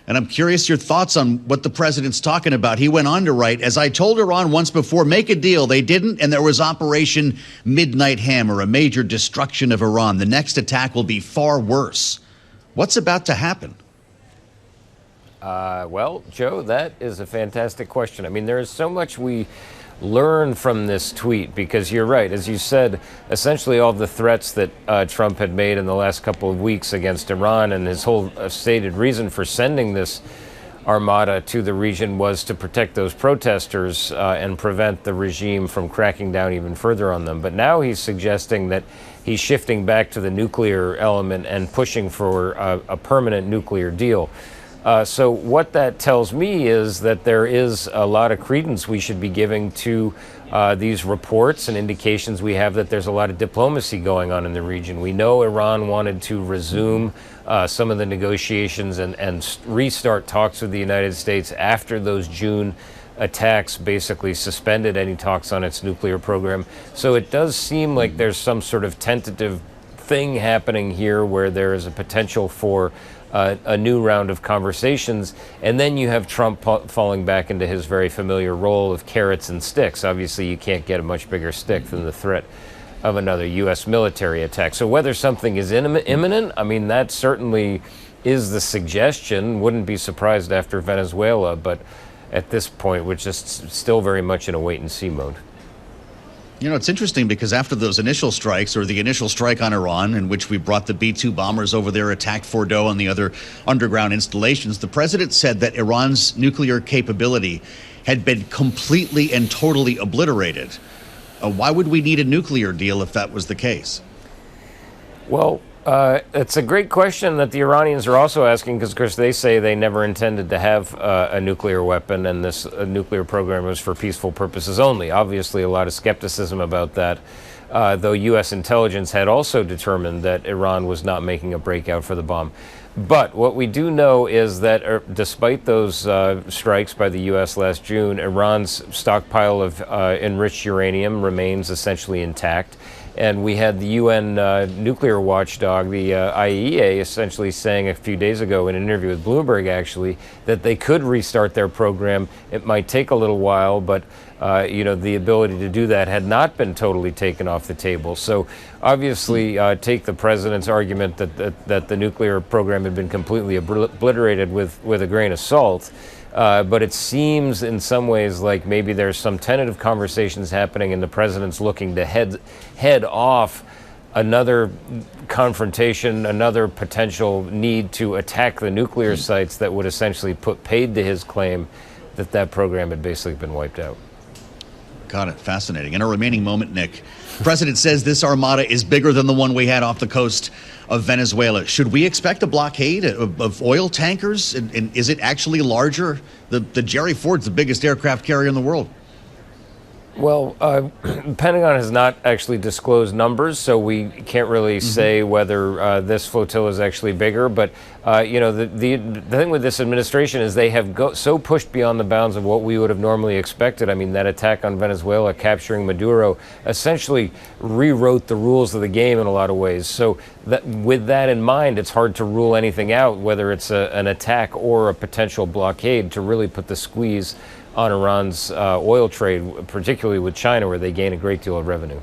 And I'm curious your thoughts on what the president's talking about. He went on to write, as I told Iran once before, make a deal. They didn't, and there was Operation Midnight Hammer, a major destruction of Iran. The next attack will be far worse. What's about to happen? Well, Joe, that is a fantastic question. I mean, there is so much we learn from this tweet, because you're right. As you said, essentially all the threats that Trump had made in the last couple of weeks against Iran, and his whole stated reason for sending this armada to the region was to protect those protesters and prevent the regime from cracking down even further on them. But now he's suggesting that he's shifting back to the nuclear element and pushing for a permanent nuclear deal. So what that tells me is that there is a lot of credence we should be giving to these reports and indications we have that there's a lot of diplomacy going on in the region. We know Iran wanted to resume some of the negotiations and restart talks with the United States after those June attacks basically suspended any talks on its nuclear program. So it does seem like there's some sort of tentative thing happening here where there is a potential for a new round of conversations. And then you have Trump falling back into his very familiar role of carrots and sticks. Obviously, you can't get a much bigger stick than the threat of another U.S. military attack. So whether something is imminent, I mean, that certainly is the suggestion. Wouldn't be surprised after Venezuela, but at this point, we're just still very much in a wait-and-see mode. You know, it's interesting because after those initial strikes, or the initial strike on Iran, in which we brought the B-2 bombers over there, attacked Fordow and the other underground installations, the president said that Iran's nuclear capability had been completely and totally obliterated. Why would we need a nuclear deal if that was the case? Well, it's a great question that the Iranians are also asking, because, of course, they say they never intended to have a nuclear weapon, and this nuclear program was for peaceful purposes only. Obviously, a lot of skepticism about that, though U.S. intelligence had also determined that Iran was not making a breakout for the bomb. But what we do know is that despite those strikes by the U.S. last June, Iran's stockpile of enriched uranium remains essentially intact. And we had the UN nuclear watchdog, the IAEA, essentially saying a few days ago in an interview with Bloomberg, actually, that they could restart their program. It might take a little while, but the ability to do that had not been totally taken off the table. So obviously, take the president's argument that the nuclear program had been completely obliterated with a grain of salt. But it seems in some ways like maybe there's some tentative conversations happening, and the president's looking to head off another confrontation, another potential need to attack the nuclear sites that would essentially put paid to his claim that program had basically been wiped out. Got it. Fascinating. In our remaining moment, Nick, the president says this armada is bigger than the one we had off the coast of Venezuela. Should we expect a blockade of oil tankers? And is it actually larger? The Jerry Ford's the biggest aircraft carrier in the world. Well, Pentagon has not actually disclosed numbers, so we can't really say whether this flotilla is actually bigger. But, the thing with this administration is they have so pushed beyond the bounds of what we would have normally expected. I mean, that attack on Venezuela, capturing Maduro, essentially rewrote the rules of the game in a lot of ways. So with that in mind, it's hard to rule anything out, whether it's an attack or a potential blockade, to really put the squeeze on Iran's oil trade, particularly with China, where they gain a great deal of revenue.